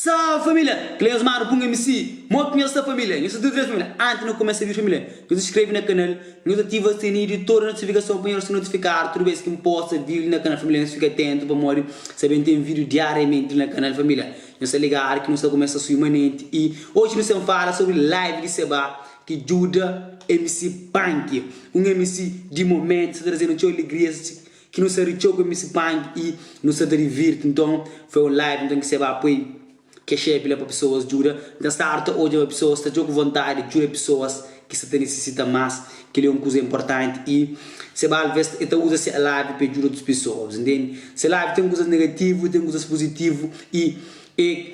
Salve família! Cleus Mano, Punga MC, muito conheço a família, eu sou de três família. Antes de começar a ver família, eu se inscreve no canal, eu ativa o sininho de toda a notificação para se notificar toda vez que me posta vídeo no canal família, fica atento para morrer, sabendo que tem vídeo diariamente no canal família. Eu sei ligar que não se começa a sua imanente e hoje nós vamos falar sobre live de Seba que ajuda MC Punk, MC de momento, trazendo teu alegria que não se arrechou com MC Punk e não se divirte. Então foi um live então que Seba apoia que é para pessoas jura da start hoje as pessoas estão com vontade jura pessoas que se necessita mais que é uma coisa importante e se vai ver então usa se live para jura das pessoas entende se live tem coisas negativas tem coisas positivas e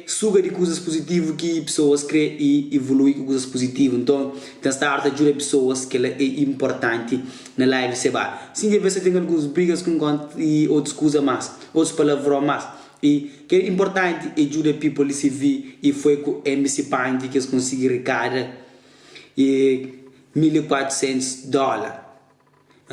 suga de coisas positivas que pessoas criam e evoluem com coisas positivas então da start jura pessoas que é importante na live se vai sim que você tem algumas brigas com e outras coisas mais outros palavrões mais e que é importante ajudar people a se ver e foi com MC Punk que eles conseguiram arrecadar $1.400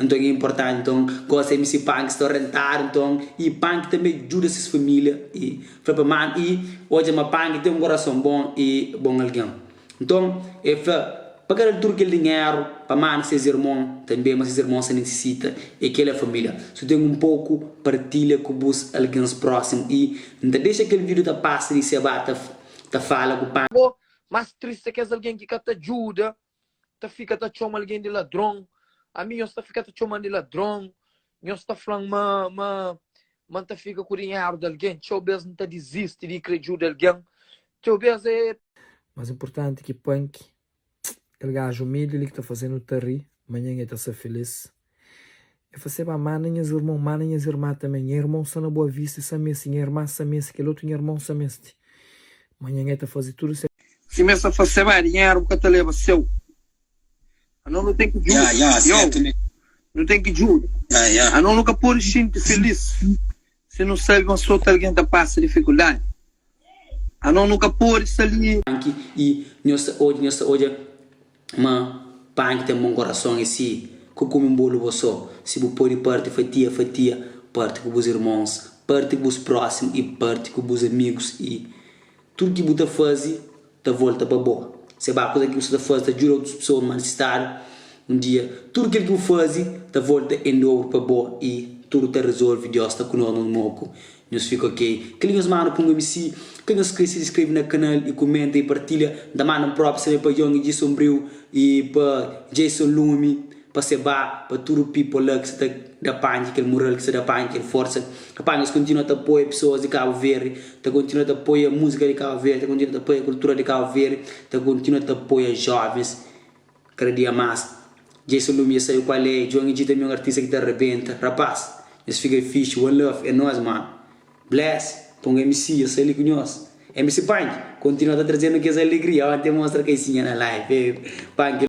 então é importante então gosta MC Punk está rentado então e Punk também ajuda essas famílias e para mano e hoje uma Punk tem um coração bom e bom alguém então é para tudo aquele dinheiro para mano seus irmãos também mas seus irmãos se necessita e aquela família se tem um pouco partilha com os alguém próximos e não deixa aquele vídeo da passa e se abata tá fala com o Punk mas triste que é alguém que te ajuda tá fica tá chama alguém de ladrão a mim eu fica tá chamando de ladrão eu está falando mas tá fica com o dinheiro de alguém eu mesmo tá desiste de acreditar de alguém eu mesmo é mais importante que Punk aquele gajo humilde ele que está fazendo o tari, amanhã ele está ser feliz. Eu falei, para manhãs irmão, manhãs irmã também. Minha irmã está na Boa Vista, essa mesma, minha irmã essa mesma, aquele outro irmão essa mesma. Amanhã ele está fazendo tudo isso. se me essa fazer mais dinheiro, porque te leva seu. Não tem que ajuda. Não tem que ajuda. A não nunca pode sentir feliz. Se não sabe uma só alguém está passa dificuldade. A não nunca pode sair. E hoje mas Punk tem um bom coração e se come um bolo você se você pode parte fatia parte com os irmãos parte com os próximos e parte com os amigos e tudo que você faz da volta para boa se a coisa que você faz da ajuda outras pessoas mas estar um dia tudo que você faz da volta em novo para boa e tudo te resolve Deus está conosco no moco nos fica ok cliques mano com o MC quem não se inscreve no canal e comenta e partilha da mano própria sempre para Young de Sombrio e para Jason Lumi para Seba para todo o people lá que está da Punk aquele mural que está da Punk aquele força a Punk continua a apoiar pessoas de Cabo Verde continua a apoiar a música de Cabo Verde continua a apoiar a cultura de Cabo Verde continua a apoiar jovens cada dia mais Jason Lumi saiu qual é Young de também um artista que te arrebenta rapaz esse fica fixe one love é nós mano bless com MC, eu sei ele conhece MC Punk, continua trazendo que essa alegria, até mostra que sim na live Punk